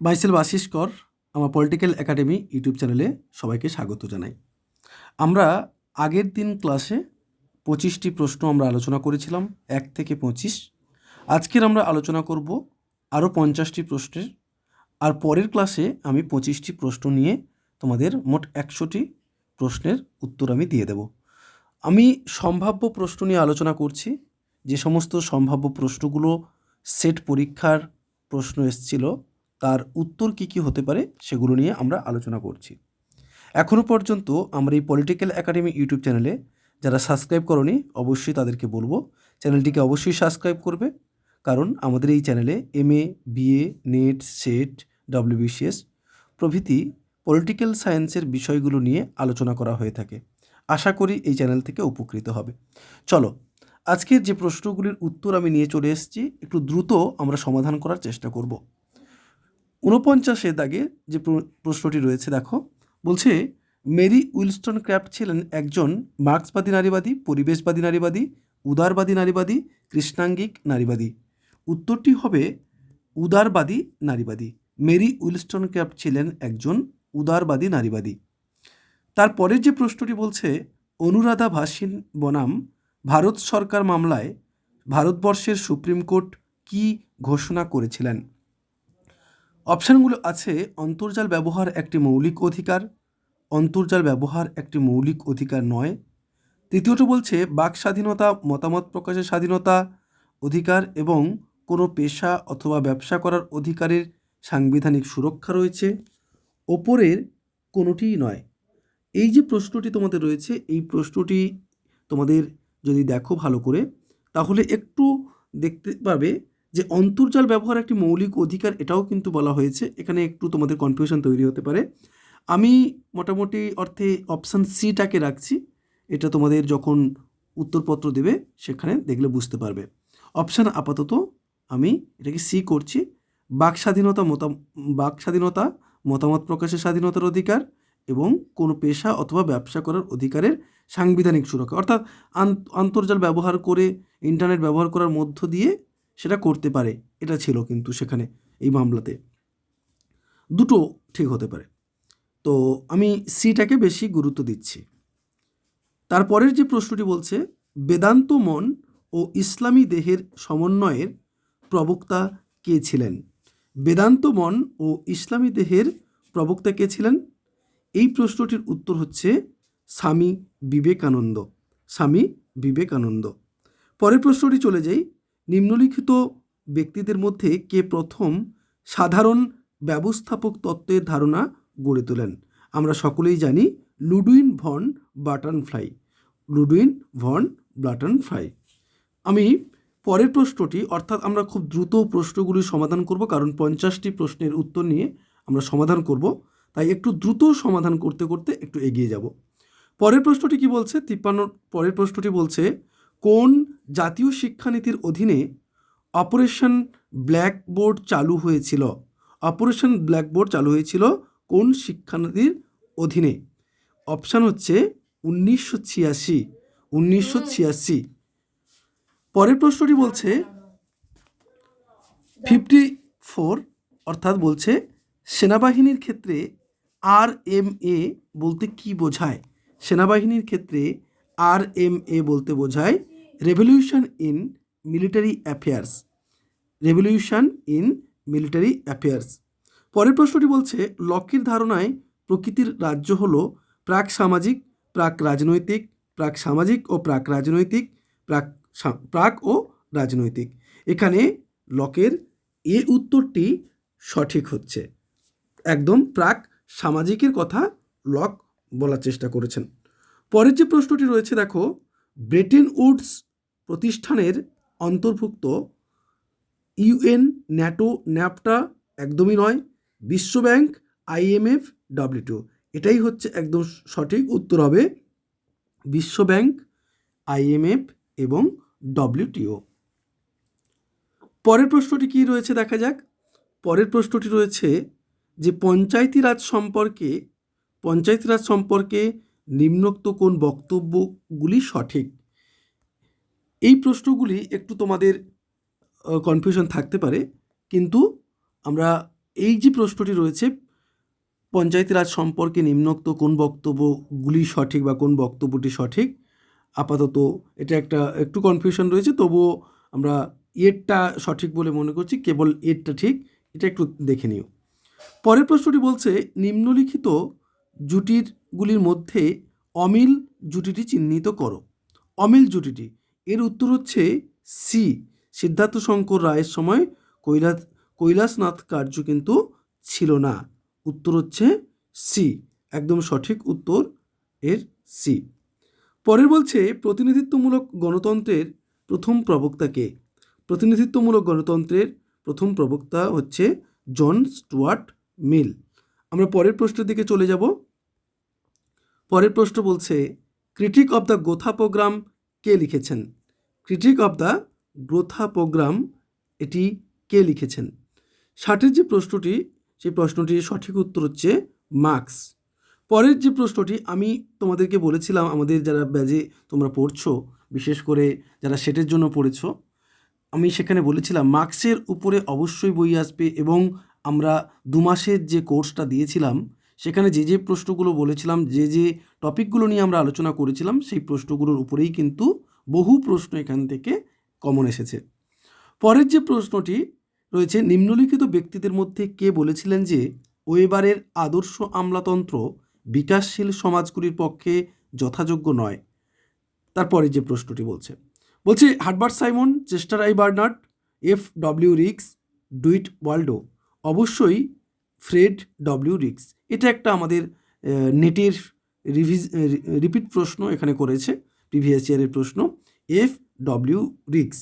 Myself Ashis কর, আমার political academy YouTube চ্যানেলে সবাইকে স্বাগত জানাই। আমরা আগের দিন ক্লাসে 25টি প্রশ্ন আমরা আলোচনা করেছিলাম, 1 থেকে 25। আজকের আমরা আলোচনা করব আরও 50টি প্রশ্নের, আর পরের ক্লাসে আমি 25টি প্রশ্ন নিয়ে তোমাদের মোট 100টি প্রশ্নের উত্তর আমি দিয়ে দেব। আমি সম্ভাব্য প্রশ্ন নিয়ে আলোচনা করছি। যে সমস্ত সম্ভাব্য প্রশ্নগুলো সেট পরীক্ষার প্রশ্ন এসেছিল তার উত্তর কী কী হতে পারে সেগুলো নিয়ে আমরা আলোচনা করছি। এখনও পর্যন্ত আমরা এই পলিটিক্যাল একাডেমি ইউটিউব চ্যানেলে যারা সাবস্ক্রাইব করনি অবশ্যই তাদেরকে বলবো চ্যানেলটিকে অবশ্যই সাবস্ক্রাইব করবে, কারণ আমাদের এই চ্যানেলে MA, BA, net, set, WBCS প্রভৃতি পলিটিক্যাল সায়েন্সের বিষয়গুলো নিয়ে আলোচনা করা হয়ে থাকে। আশা করি এই চ্যানেল থেকে উপকৃত হবে। চলো, আজকের যে প্রশ্নগুলির উত্তর আমি নিয়ে চলে এসেছি, একটু দ্রুত আমরা সমাধান করার চেষ্টা করব। 49 দাগে যে প্রশ্নটি রয়েছে দেখো, বলছে মেরি উইলস্টনক্রাফট ছিলেন একজন মার্ক্সবাদী নারীবাদী, পরিবেশবাদী নারীবাদী, উদারবাদী নারীবাদী, কৃষ্ণাঙ্গিক নারীবাদী। উত্তরটি হবে উদারবাদী নারীবাদী। মেরি উইলস্টনক্রাফট ছিলেন একজন উদারবাদী নারীবাদী। তারপরের যে প্রশ্নটি বলছে অনুরাধা ভাসিন বনাম ভারত সরকার মামলায় ভারতবর্ষের সুপ্রিম কোর্ট কী ঘোষণা করেছিলেন? অপশানগুলো আছে অন্তর্জাল ব্যবহার একটি মৌলিক অধিকার, অন্তর্জাল ব্যবহার একটি মৌলিক অধিকার নয়। তৃতীয়টি বলছে বাক স্বাধীনতা, মতামত প্রকাশের স্বাধীনতা, অধিকার এবং কোনো পেশা অথবা ব্যবসা করার অধিকারের সাংবিধানিক সুরক্ষা রয়েছে। ওপরের কোনোটিই নয়। এই যে প্রশ্নটি তোমাদের রয়েছে, এই প্রশ্নটি তোমাদের যদি দেখো ভালো করে তাহলে একটু দেখতে পাবে যে অন্তর্জাল ব্যবহার একটি মৌলিক অধিকার, এটাও কিন্তু বলা হয়েছে। এখানে একটু তোমাদের কনফিউশন তৈরি হতে পারে। আমি মোটামুটি অর্থে অপশান সিটাকে রাখছি, এটা তোমাদের যখন উত্তরপত্র দেবে সেখানে দেখলে বুঝতে পারবে। অপশান আপাতত আমি এটাকে সি করছি, বাক স্বাধীনতা, মতামত প্রকাশের স্বাধীনতার অধিকার এবং কোনো পেশা অথবা ব্যবসা করার অধিকারের সাংবিধানিক সুরক্ষা, অর্থাৎ অন্তর্জাল ব্যবহার করে ইন্টারনেট ব্যবহার করার মধ্য দিয়ে সেটা করতে পারে, এটা ছিল কিন্তু সেখানে এই মামলাতে। দুটো ঠিক হতে পারে, তো আমি সিটাকে বেশি গুরুত্ব দিচ্ছি। তারপরের যে প্রশ্নটি বলছে বেদান্ত মন ও ইসলামী দেহের সমন্বয়ের প্রবক্তা কে ছিলেন? বেদান্ত মন ও ইসলামী দেহের প্রবক্তা কে ছিলেন? এই প্রশ্নটির উত্তর হচ্ছে স্বামী বিবেকানন্দ। স্বামী বিবেকানন্দ। পরের প্রশ্নটি চলে যাই, নিম্নলিখিত ব্যক্তিদের মধ্যে কে প্রথম সাধারণ ব্যবস্থাপক তত্ত্বের ধারণা গড়ে তোলেন? আমরা সকলেই জানি Ludwig von Bertalanffy. Ludwig von Bertalanffy. আমি পরের প্রশ্নটি, অর্থাৎ আমরা খুব দ্রুত প্রশ্নগুলি সমাধান করব, কারণ 50টি প্রশ্নের উত্তর নিয়ে আমরা সমাধান করব, তাই একটু দ্রুত সমাধান করতে করতে একটু এগিয়ে যাব। পরের প্রশ্নটি কি বলছে? 53 পরের প্রশ্নটি বলছে কোন জাতীয় শিক্ষানীতির অধীনে অপারেশন ব্ল্যাকবোর্ড চালু হয়েছিল? অপারেশন ব্ল্যাকবোর্ড চালু হয়েছিল কোন শিক্ষানীতির অধীনে? অপশান হচ্ছে 1986। 1986। পরের প্রশ্নটি বলছে 54, অর্থাৎ বলছে সেনাবাহিনীর ক্ষেত্রে RMA বলতে কি বোঝায়? সেনাবাহিনীর ক্ষেত্রে RMA বলতে বোঝায় revolution in military affairs. Revolution in military affairs. পরের প্রশ্নটি বলছে লকের ধারণায় প্রকৃতির রাজ্য হলো প্রাক সামাজিক, প্রাক রাজনৈতিক, প্রাক সামাজিক ও প্রাক রাজনৈতিক, প্রাক ও রাজনৈতিক। এখানে লকের এ উত্তরটি সঠিক হচ্ছে, একদম প্রাক সামাজিকের কথা লক বলার চেষ্টা করেছেন। পরের যে প্রশ্নটি রয়েছে দেখো, ব্রেটেন উডস প্রতিষ্ঠানের অন্তর্ভুক্ত UN, ন্যাটো, ন্যাপটা একদমই নয়, বিশ্বব্যাংক, IMF, WTO। এটাই হচ্ছে একদম সঠিক উত্তর হবে বিশ্বব্যাংক, IMF এবং WTO। পরের প্রশ্নটি কি রয়েছে দেখা যাক। পরের প্রশ্নটি রয়েছে যে পঞ্চায়েতি রাজ সম্পর্কে নিম্নোক্ত কোন বক্তব্যগুলি সঠিক? এই প্রশ্নগুলি একটু তোমাদের কনফিউশন থাকতে পারে, কিন্তু আমরা এই যে প্রশ্নটি রয়েছে, পঞ্চায়েতি রাজ সম্পর্কে নিম্নোক্ত কোন বক্তব্যগুলি সঠিক বা কোন বক্তব্যটি সঠিক, আপাতত এটা একটু কনফিউশন রয়েছে, তবুও আমরা এরটা সঠিক বলে মনে করছি, কেবল এরটা ঠিক, এটা একটু দেখে নিও। পরের প্রশ্নটি বলছে নিম্নলিখিত জুটিগুলির মধ্যে অমিল জুটিটি চিহ্নিত করো। অমিল জুটিটি, এর উত্তর হচ্ছে সি, সিদ্ধার্থ শঙ্কর রায়ের সময় কৈলাসনাথ কার্য কিন্তু ছিল না। উত্তর হচ্ছে সি, একদম সঠিক উত্তর এর সি। পরের বলছে প্রতিনিধিত্বমূলক গণতন্ত্রের প্রথম প্রবক্তা কে? প্রতিনিধিত্বমূলক গণতন্ত্রের প্রথম প্রবক্তা হচ্ছে জন স্টুয়ার্ট মিল। আমরা পরের প্রশ্নের দিকে চলে যাব। পরের প্রশ্ন বলছে ক্রিটিক অব দ্য গোথা প্রোগ্রাম কে লিখেছেন? ক্রিটিক অব দ্য গোথা প্রোগ্রাম এটি কে লিখেছেন? 60-এর যে প্রশ্নটি, সেই প্রশ্নটির সঠিক উত্তর হচ্ছে মার্কস। পরের যে প্রশ্নটি আমি তোমাদেরকে বলেছিলাম, আমাদের যারা ব্যাজে তোমরা পড়ছো, বিশেষ করে যারা সেটের জন্য পড়েছো, আমি সেখানে বলেছিলাম মার্কসের উপরে অবশ্যই বই আসবে, এবং আমরা 2 মাসের যে কোর্সটা দিয়েছিলাম সেখানে যে প্রশ্নগুলো বলেছিলাম, যে টপিকগুলো নিয়ে আমরা আলোচনা করেছিলাম, সেই প্রশ্নগুলোর উপরেই কিন্তু বহু প্রশ্ন এখান থেকে কমন এসেছে। পরের যে প্রশ্নটি রয়েছে নিম্নলিখিত ব্যক্তিদের মধ্যে কে বলেছিলেন যে ওয়েবারের আদর্শ আমলাতন্ত্র বিকাশশীল সমাজগুলির পক্ষে যথাযোগ্য নয়? তারপরে যে প্রশ্নটি বলছে Herbert Simon, Chester I Barnard, F W Riggs, Dwight Waldo. অবশ্যই ফ্রেড ডব্লিউ রিক্স। এটা একটা আমাদের নেটের রিপিট প্রশ্ন এখানে করেছে, প্রিভিয়াস ইয়ারের প্রশ্ন, এফ ডব্লিউ রিক্স।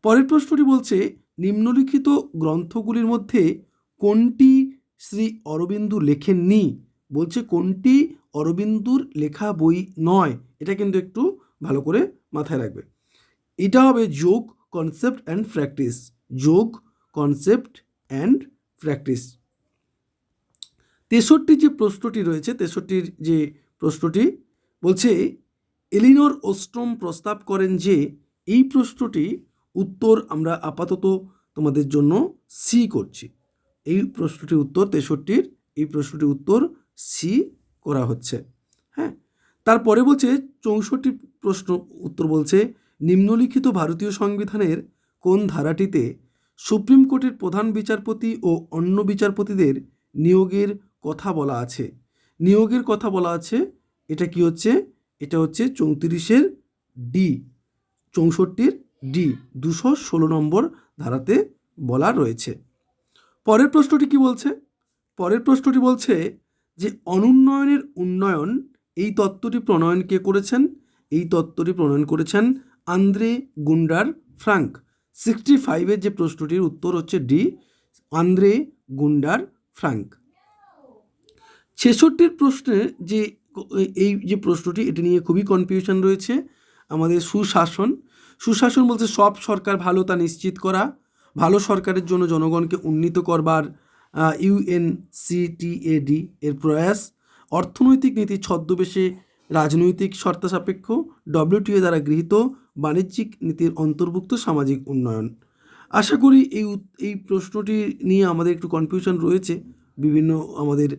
পরের প্রশ্নটি বলছে নিম্নলিখিত গ্রন্থগুলির মধ্যে কোনটি শ্রী অরবিন্দু লেখেননি? বলছে কোনটি অরবিন্দুর লেখা বই নয়, এটা কিন্তু একটু ভালো করে মাথায় রাখবে। এটা হবে যোগ, কনসেপ্ট অ্যান্ড প্র্যাকটিস। যোগ, কনসেপ্ট অ্যান্ড প্র্যাকটিস। 63 যে প্রশ্নটি রয়েছে, 63-র যে প্রশ্নটি বলছে এলিনর ওস্ট্রম প্রস্তাব করেন যে, এই প্রশ্নটি উত্তর আমরা আপাতত তোমাদের জন্য সি করছি। এই প্রশ্নটির উত্তর 63-র এই প্রশ্নটির উত্তর সি করা হচ্ছে। হ্যাঁ, তারপরে বলছে 64 প্রশ্ন উত্তর বলছে নিম্নলিখিত ভারতীয় সংবিধানের কোন ধারাটিতে সুপ্রিম কোর্টের প্রধান বিচারপতি ও অন্য বিচারপতিদের নিয়োগের কথা বলা আছে? নিয়োগের কথা বলা আছে, এটা কি হচ্ছে? এটা হচ্ছে 34-এর ডি, 64-র ডি, 216 নম্বর ধারাতে বলা রয়েছে। পরের প্রশ্নটি কি বলছে? পরের প্রশ্নটি বলছে যে অনুন্নয়নের উন্নয়ন, এই তত্ত্বটি প্রণয়ন কে করেছেন? এই তত্ত্বটি প্রণয়ন করেছেন আন্দ্রে গুন্ডার ফ্রাঙ্ক। 65-এর যে প্রশ্নটির উত্তর হচ্ছে ডি, আন্দ্রে গুন্ডার ফ্রাঙ্ক। 66-র প্রশ্নে যে এই যে প্রশ্নটি, এটি নিয়ে খুবই কনফিউশন রয়েছে আমাদের। সুশাসন, সুশাসন বলছে সব সরকার ভালো তা নিশ্চিত করা, ভালো সরকারের জন্য জনগণকে উন্নীত করবার UNCTAD এর প্রয়াস, অর্থনৈতিক নীতি ছদ্মবেশে রাজনৈতিক শর্তসাপেক্ষ, WTO দ্বারা গৃহীত বাণিজ্যিক নীতির অন্তর্ভুক্ত সামাজিক উন্নয়ন। আশা করি এই প্রশ্নটি নিয়ে আমাদের একটু কনফিউশন রয়েছে বিভিন্ন আমাদের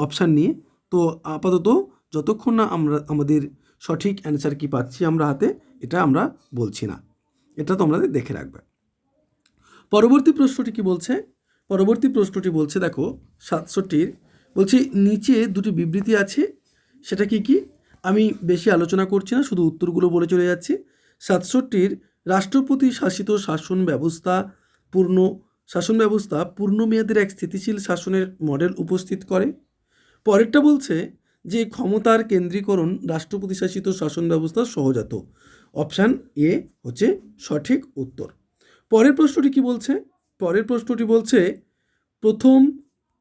অপশান নিয়ে। তো আপাতত যতক্ষণ না আমরা আমাদের সঠিক অ্যান্সার কি পাচ্ছি আমরা হাতে, এটা আমরা বলছি না, এটা তোমরা দেখে রাখবে। পরবর্তী প্রশ্নটি কি বলছে? পরবর্তী প্রশ্নটি বলছে দেখো 67-র বলছে নিচে দুটি বিবৃতি আছে, সেটা কি কি আমি বেশি আলোচনা করছি না, শুধু উত্তরগুলো বলে চলে যাচ্ছি। 67-র রাষ্ট্রপতি শাসিত শাসন ব্যবস্থা পূর্ণমেয়াদের এক স্থিতিশীল শাসনের মডেল উপস্থিত করে। পরেরটা বলছে যে ক্ষমতার কেন্দ্রীকরণ রাষ্ট্রপতি শাসিত শাসন ব্যবস্থা সহজাত। অপশান এ হচ্ছে সঠিক উত্তর। পরের প্রশ্নটি কি বলছে? পরের প্রশ্নটি বলছে প্রথম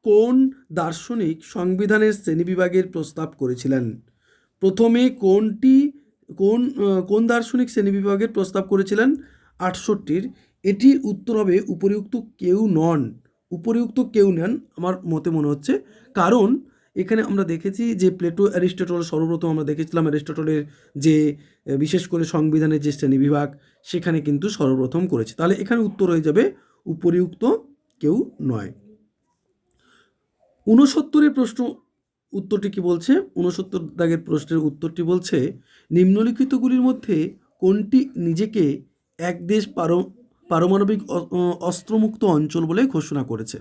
কোন দার্শনিক সংবিধানের শ্রেণীবিভাগের প্রস্তাব করেছিলেন? প্রথমে কোন দার্শনিক শ্রেণীবিভাগের প্রস্তাব করেছিলেন? 68-র এটির উত্তর হবে উপরিউক্ত কেউ নন। উপরিউক্ত কেউ নেন আমার মতে মনে হচ্ছে, কারণ এখানে আমরা দেখেছি যে প্লেটো, অ্যারিস্টটল, সর্বপ্রথম আমরা দেখেছিলাম অ্যারিস্টটলের যে বিশেষ করে সংবিধানের যে শ্রেণীবিভাগ সেখানে কিন্তু সর্বপ্রথম করেছে। তাহলে এখানে উত্তর হয়ে যাবে উপরিউক্ত কেউ নয়। ঊনসত্তরের প্রশ্ন উত্তরটি কি বলছে? 69 দাগের প্রশ্নের উত্তরটি বলছে, নিম্নলিখিতগুলির মধ্যে কোনটি নিজেকে এক দেশ পারমাণবিক অস্ত্রমুক্ত অঞ্চল বলে ঘোষণা করেছে?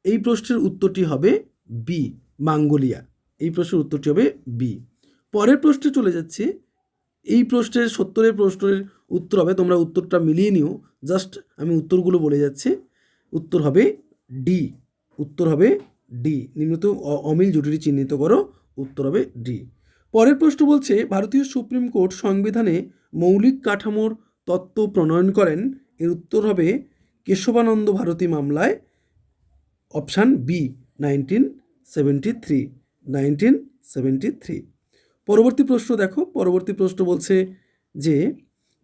এই প্রশ্নের উত্তরটি হবে বি, মঙ্গোলিয়া। এই প্রশ্নের উত্তরটি হবে বি। পরের প্রশ্নে চলে যাচ্ছে। এই প্রশ্নের 70-এর প্রশ্নের উত্তর হবে, তোমরা উত্তরটা মিলিয়ে নিও, জাস্ট আমি উত্তরগুলো বলে যাচ্ছি। উত্তর হবে ডি। উত্তর হবে ডি। নিম্নত অমিল জুটিটি চিহ্নিত করো। উত্তর হবে ডি। পরের প্রশ্ন বলছে, ভারতীয় সুপ্রিম কোর্ট সংবিধানে মৌলিক কাঠামোর তত্ত্ব প্রণয়ন করেন। এর উত্তর হবে কেশবানন্দ ভারতী মামলায়। Option B, 1973। পরবর্তী প্রশ্ন দেখো। পরবর্তী প্রশ্ন বলছে যে,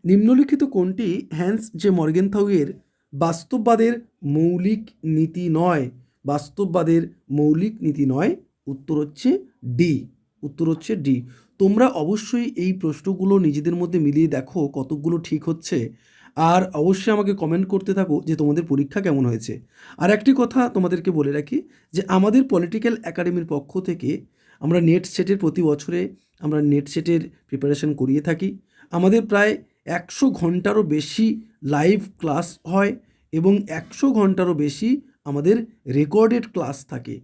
নিম্নলিখিত কোনটি হ্যান্স জে মর্গেনথাউয়ের বাস্তববাদের মৌলিক নীতি নয়? বাস্তববাদের মৌলিক নীতি নয়। উত্তর হচ্ছে ডি। উত্তর হচ্ছে ডি। তোমরা অবশ্যই এই প্রশ্নগুলো নিজেদের মধ্যে মিলিয়ে দেখো কতগুলো ঠিক হচ্ছে, আর অবশ্যই আমাকে কমেন্ট করতে থাকো যে তোমাদের পরীক্ষা কেমন হয়েছে। আর একটি কথা তোমাদেরকে বলে রাখি যে আমাদের পলিটিক্যাল একাডেমির পক্ষ থেকে আমরা নেট সেটের প্রতি বছরে আমরা নেট সেটের প্রিপারেশন করিয়ে থাকি। আমাদের প্রায় 100 ঘন্টারও বেশি লাইভ ক্লাস হয় এবং 100 ঘন্টারও বেশি আমাদের রেকর্ডেড ক্লাস থাকে,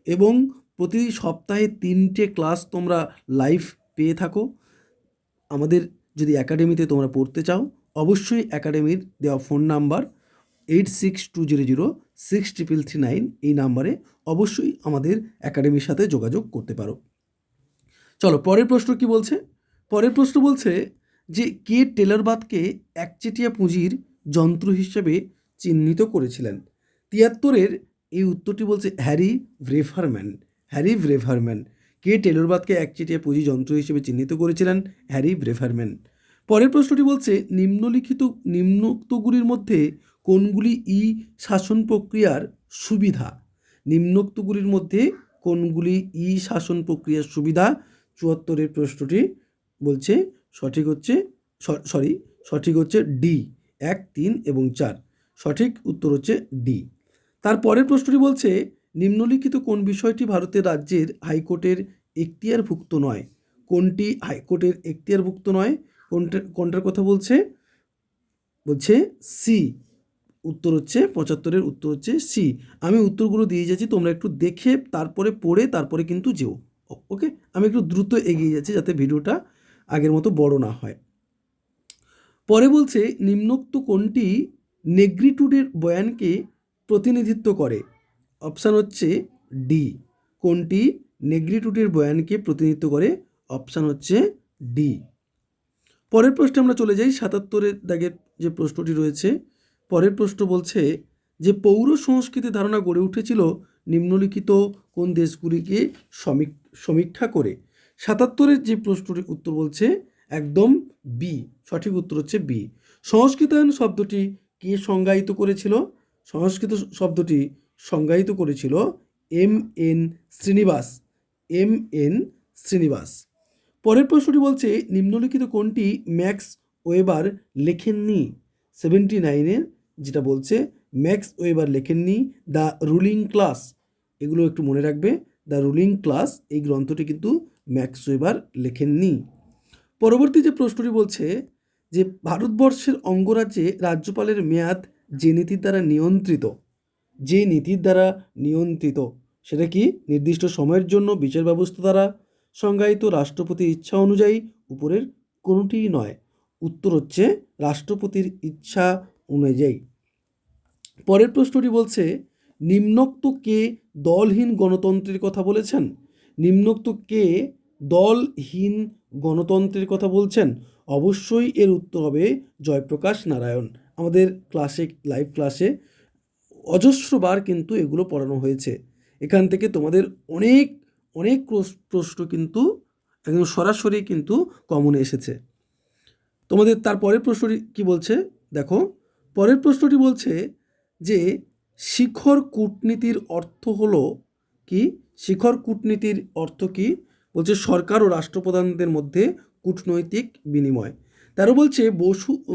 এবং প্রতি সপ্তাহে 3টে ক্লাস তোমরা লাইভ পেয়ে থাকো। আমাদের যদি একাডেমিতে তোমরা পড়তে চাও, অবশ্যই একাডেমির দেওয়া ফোন নাম্বার 8620063339 এই নাম্বারে অবশ্যই আমাদের একাডেমির সাথে যোগাযোগ করতে পারো। চলো পরের প্রশ্ন কি বলছে। পরের প্রশ্ন বলছে যে, কে টেলরবাদকে একচেটিয়া পুঁজির যন্ত্র হিসেবে চিহ্নিত করেছিলেন? 73-এর এই উত্তরটি বলছে হ্যারি ব্রেভারম্যান। হ্যারি ব্রেভারম্যান। কে টেলরবাদকে একচেটিয়া পুঁজি যন্ত্র হিসেবে চিহ্নিত করেছিলেন? হ্যারি ব্রেভারম্যান। পরের প্রশ্নটি বলছে, নিম্নোক্তগুলির মধ্যে কোনগুলি ই শাসন প্রক্রিয়ার সুবিধা? নিম্নোক্তগুলির মধ্যে কোনগুলি ই শাসন প্রক্রিয়ার সুবিধা? 74-এর প্রশ্নটি বলছে সঠিক হচ্ছে ডি, 1, 3 এবং 4। সঠিক উত্তর হচ্ছে ডি। তারপরের প্রশ্নটি বলছে, নিম্নলিখিত কোন বিষয়টি ভারতের রাজ্যের হাইকোর্টের এখতিয়ারভুক্ত নয়? কোনটি হাইকোর্টের এখতিয়ারভুক্ত নয়? কোনটার কথা বলছে? বলছে সি। উত্তর হচ্ছে 75-এর উত্তর হচ্ছে সি। আমি উত্তরগুলো দিয়ে যাচ্ছি, তোমরা একটু দেখে তারপরে পড়ে তারপরে কিন্তু যেও। ওকে, আমি একটু দ্রুত এগিয়ে যাচ্ছি যাতে ভিডিওটা আগের মতো বড় না হয়। পরে বলছে, নিম্নোক্ত কোনটি নেগ্রিটুডের বয়ানকে প্রতিনিধিত্ব করে? অপশান হচ্ছে ডি। কোনটি নেগ্রিটুডের বয়ানকে প্রতিনিধিত্ব করে? অপশান হচ্ছে ডি। পরের প্রশ্নে আমরা চলে যাই। 77-এর দাগের যে প্রশ্নটি রয়েছে, পরের প্রশ্ন বলছে যে, পৌর সংস্কৃতি ধারণা গড়ে উঠেছিল নিম্নলিখিত কোন দেশগুলিকে সমীক্ষা করে? 77-এর যে প্রশ্নটির উত্তর বলছে একদম বি। সঠিক উত্তর হচ্ছে বি। সংস্কৃতায়ন শব্দটি কে সংজ্ঞায়িত করেছিল? সংস্কৃত শব্দটি সংজ্ঞায়িত করেছিল M.N. শ্রীনিবাস। পরের প্রশ্নটি বলছে, নিম্নলিখিত কোনটি ম্যাক্স ওয়েবার লেখেননি? 79-এর যেটা বলছে ম্যাক্স ওয়েবার লেখেননি দ্য রুলিং ক্লাস। এগুলো একটু মনে রাখবে, দ্য রুলিং ক্লাস এই গ্রন্থটি কিন্তু ম্যাক্স ওয়েবার লেখেননি। পরবর্তী যে প্রশ্নটি বলছে যে, ভারতবর্ষের অঙ্গরাজ্যে রাজ্যপালের মেয়াদ যে নীতির দ্বারা নিয়ন্ত্রিত সেটা কি? নির্দিষ্ট সময়ের জন্য বিচার ব্যবস্থা দ্বারা সংজ্ঞায়িত, রাষ্ট্রপতির ইচ্ছা অনুযায়ী, উপরের কোনোটিই নয়। উত্তর হচ্ছে রাষ্ট্রপতির ইচ্ছা অনুযায়ী। পরের প্রশ্নটি বলছে, নিম্নোক্ত কে দলহীন গণতন্ত্রের কথা বলেছেন? নিম্নোক্ত কে দলহীন গণতন্ত্রের কথা বলছেন? অবশ্যই এর উত্তর হবে জয়প্রকাশ নারায়ণ। আমাদের ক্লাসে, লাইভ ক্লাসে অজস্রবার কিন্তু এগুলো পড়ানো হয়েছে। এখান থেকে তোমাদের অনেক অনেক প্রশ্ন কিন্তু একদম সরাসরি কিন্তু কমন এসেছে তোমাদের। তারপরের প্রশ্নটি কি বলছে দেখো। পরের প্রশ্নটি বলছে যে, শিখর কূটনীতির অর্থ হলো কি? শিখর কূটনীতির অর্থ কি? বলছে সরকার ও রাষ্ট্রপ্রধানদের মধ্যে কূটনৈতিক বিনিময়। তারও বলছে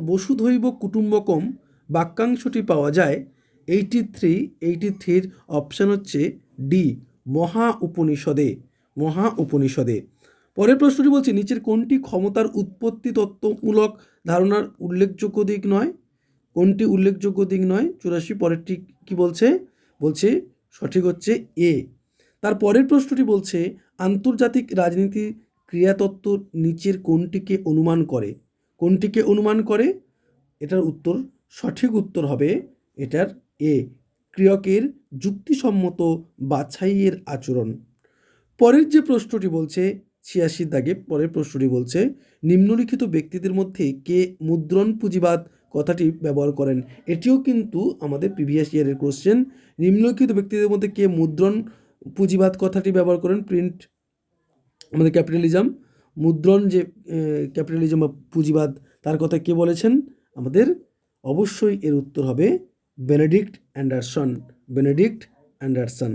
বসুধৈব কুটুম্বকম বাক্যাংশটি পাওয়া যায় এইটির অপশান হচ্ছে ডি, মহা উপনিষদে। পরের প্রশ্নটি বলছে নিচের কোনটি ক্ষমতার উৎপত্তি তত্ত্বমূলক ধারণার উল্লেখযোগ্য দিক নয়? কোনটি উল্লেখযোগ্য দিক নয়? 84 পরেরটি কি বলছে? বলছে সঠিক হচ্ছে এ। তার পরের প্রশ্নটি বলছে আন্তর্জাতিক রাজনীতি ক্রিয়াতত্ত্ব নিচের কোনটিকে অনুমান করে? এটার উত্তর, সঠিক উত্তর হবে এটার এ, ক্রিয়কের যুক্তিসম্মত বাছাইয়ের আচরণ। পরের যে প্রশ্নটি বলছে 86 দাগে পরের প্রশ্নটি বলছে নিম্নলিখিত ব্যক্তিদের মধ্যে কে মুদ্রণ পুঁজিবাদ কথাটি ব্যবহার করেন? এটিও কিন্তু আমাদের প্রিভিয়াস ইয়ারের কোশ্চেন। নিম্নলিখিত ব্যক্তিদের মধ্যে কে মুদ্রণ পুঁজিবাদ কথাটি ব্যবহার করেন? প্রিন্ট আমাদের ক্যাপিটালিজম, মুদ্রণ যে ক্যাপিটালিজম বা পুঁজিবাদ তার কথা কে বলেছেন? আমাদের অবশ্যই এর উত্তর হবে বেনেডিক্ট অ্যান্ডারসন।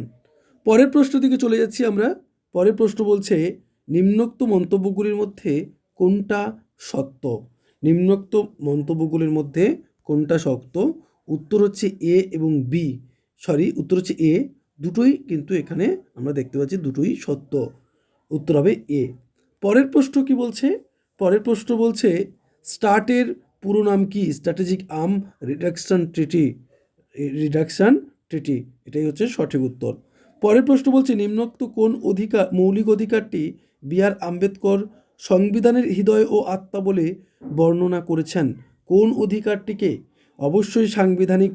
পরের প্রশ্ন দিকে চলে যাচ্ছি আমরা। পরের প্রশ্ন বলছে নিম্নোক্ত মন্তব্যগুলির মধ্যে কোনটা সত্য? উত্তর হচ্ছে এ এবং বি, উত্তর হচ্ছে এ, দুটোই কিন্তু এখানে আমরা দেখতে পাচ্ছি দুটোই সত্য। উত্তর হবে এ। পরের প্রশ্ন কি বলছে? পরের প্রশ্ন বলছে স্টার্টের পুরো নাম কি? স্ট্র্যাটেজিক আর্ম রিডাকশন ট্রিটি, এটাই হচ্ছে সঠিক উত্তর। পরের প্রশ্ন বলছে নিম্নোক্ত কোন মৌলিক অধিকারটি বি.আর. আম্বেদকর সংবিধানের হৃদয় ও আত্মা বলে বর্ণনা করেছেন? কোন অধিকারটিকে? অবশ্যই সাংবিধানিক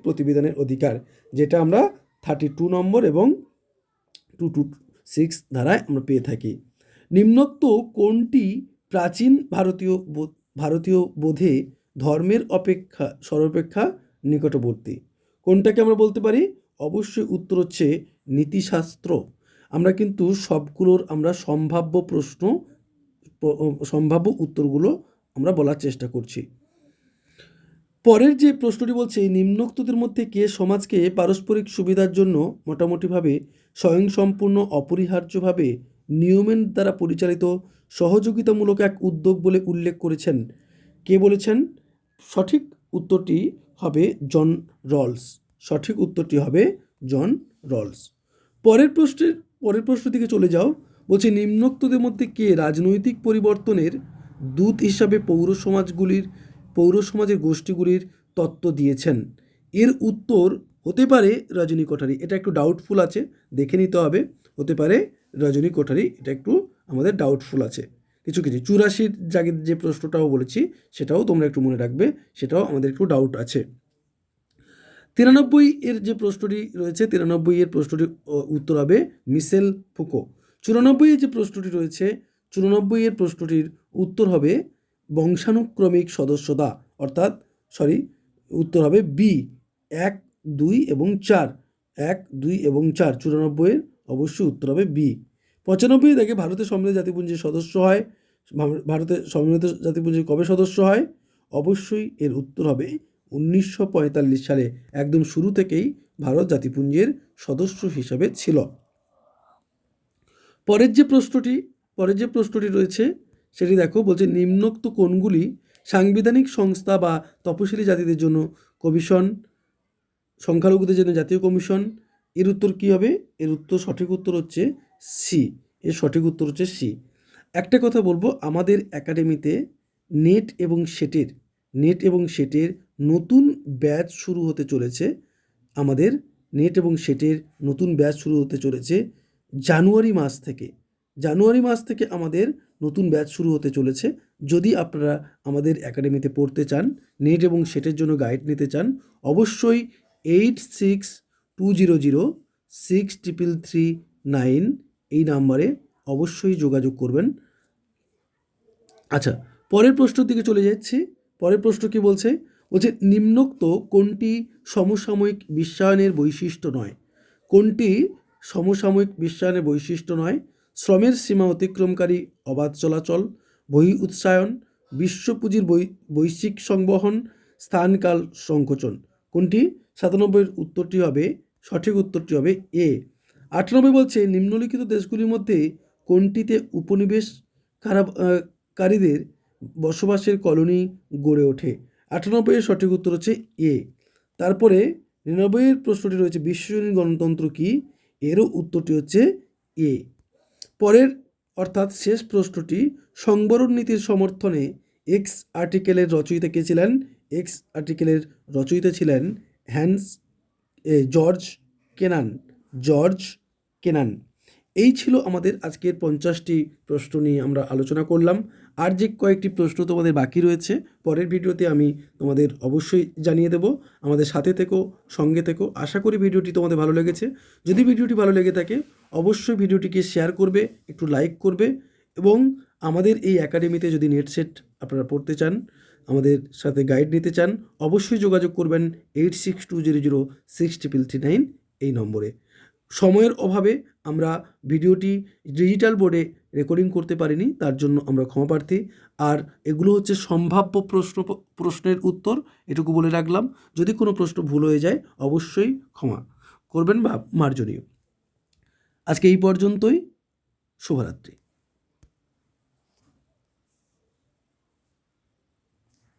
প্রতিবিধানের অধিকার, যেটা আমরা 32 নম্বর এবং 226 ধারায় আমরা পেয়ে থাকি। নিম্নোক্ত কোনটি প্রাচীন ভারতীয় বোধে ধর্মের সর্বাপেক্ষা নিকটবর্তী? কোনটাকে আমরা বলতে পারি? অবশ্যই উত্তর হচ্ছে নীতিশাস্ত্র। আমরা কিন্তু সবগুলোর আমরা সম্ভাব্য উত্তরগুলো আমরা বলার চেষ্টা করছি। পরের যে প্রশ্নটি বলছে নিম্নোক্তদের মধ্যে কে সমাজকে পারস্পরিক সুবিধার জন্য মোটামুটিভাবে স্বয়ংসম্পূর্ণ অপরিহার্যভাবে নিয়মের দ্বারা পরিচালিত সহযোগিতামূলক এক উদ্যোগ বলে উল্লেখ করেছেন? কে বলেছেন? সঠিক উত্তরটি হবে জন রলস। পরের প্রশ্ন দিকে চলে যাও। বলছে নিম্নোক্তদের মধ্যে কে রাজনৈতিক পরিবর্তনের দূত হিসাবে পৌরসমাজের গোষ্ঠীগুলির তত্ত্ব দিয়েছেন? এর উত্তর হতে পারে রজনী কোঠারি। এটা একটু ডাউটফুল আছে, দেখে নিতে হবে। হতে পারে রজনী কোঠারি, এটা একটু আমাদের ডাউটফুল আছে কিছু। 84 জায়গায় যে প্রশ্নটাও বলেছি সেটাও তোমরা একটু মনে রাখবে, সেটাও আমাদের একটু ডাউট আছে। 93 এর যে প্রশ্নটি রয়েছে 93 এর প্রশ্নটির উত্তর হবে মিশেল ফুকো। 94 এর যে প্রশ্নটি রয়েছে 94 এর প্রশ্নটির উত্তর হবে বংশানুক্রমিক সদস্যতা, উত্তর হবে বি, 1, 2 এবং 4। 1, 2 এবং 4 94 এর অবশ্যই উত্তর হবে বি। 95 দেখে ভারতের সম্মিলিত জাতিপুঞ্জের সদস্য হয়, ভারতের সম্মিলিত জাতিপুঞ্জের কবে সদস্য হয়? অবশ্যই এর উত্তর হবে 1945 সালে। একদম শুরু থেকেই ভারত জাতিপুঞ্জের সদস্য হিসাবে ছিল। পরের যে প্রশ্নটি রয়েছে সেটি দেখো। বলছে নিম্নোক্ত কোনগুলি সাংবিধানিক সংস্থা বা তপশিলি জাতিদের জন্য কমিশন, সংখ্যালঘুদের জন্য জাতীয় কমিশন? এর উত্তর কী হবে? এর সঠিক উত্তর হচ্ছে সি। একটা কথা বলবো, আমাদের একাডেমিতে নেট এবং সেটের নতুন ব্যাচ শুরু হতে চলেছে। জানুয়ারি মাস থেকে আমাদের নতুন ব্যাচ শুরু হতে চলেছে। যদি আপনারা আমাদের একাডেমিতে পড়তে চান, নেট এবং সেটের জন্য গাইড নিতে চান, অবশ্যই 8620063339 এই নাম্বারে অবশ্যই যোগাযোগ করবেন। আচ্ছা, পরের প্রশ্নের দিকে চলে যাচ্ছি। পরের প্রশ্ন কি বলছে? নিম্নোক্ত কোনটি সমসাময়িক বিশ্বায়নের বৈশিষ্ট্য নয়? শ্রমের সীমা অতিক্রমকারী অবাধ চলাচল, বহি উৎসায়ন, বিশ্বপুঁজির বৈশ্বিক সংবহন, স্থানকাল সংকোচন। কোনটি? 97 সঠিক উত্তরটি হবে এ। 98 বলছে নিম্নলিখিত দেশগুলির মধ্যে কোনটিতে উপনিবেশকারীদের বসবাসের কলোনি গড়ে ওঠে? 98-এর সঠিক উত্তর হচ্ছে এ। তারপরে 99-এর প্রশ্নটি রয়েছে বিশ্বজনীন গণতন্ত্র কি, এরও উত্তরটি হচ্ছে এ। পরের অর্থাৎ শেষ প্রশ্নটি সংবরণ নীতির সমর্থনে এক্স আর্টিকেলের রচয়িতা কে ছিলেন? এক্স আর্টিকেলের রচয়িতা ছিলেন জর্জ কেনান। জর্জ কেনান। এই ছিল আমাদের আজকের 50টি প্রশ্ন নিয়ে আমরা আলোচনা করলাম। আর যে কয়েকটি প্রশ্ন তোমাদের বাকি রয়েছে পরের ভিডিওতে আমি তোমাদের অবশ্যই জানিয়ে দেব। আমাদের সাথে থেকো, সঙ্গে থেকো। আশা করি ভিডিওটি তোমাদের ভালো লেগেছে। যদি ভিডিওটি ভালো লেগে থাকে অবশ্যই ভিডিওটিকে শেয়ার করবে, একটু লাইক করবে এবং আমাদের এই একাডেমিতে যদি নেট সেট আপনারা পড়তে চান, আমাদের সাথে গাইড নিতে চান, অবশ্যই যোগাযোগ করবেন 8620063339 এই নম্বরে। সময়ের অভাবে আমরা ভিডিওটি ডিজিটাল বোর্ডে রেকর্ডিং করতে পারিনি, তার জন্য আমরা ক্ষমাপ্রার্থী। আর এগুলো হচ্ছে সম্ভাব্য প্রশ্নের উত্তর, এটুকু বলে রাখলাম। যদি কোনো প্রশ্ন ভুল হয়ে যায় অবশ্যই ক্ষমা করবেন বা মার্জনীয়। আজকে এই পর্যন্তই। শুভরাত্রি।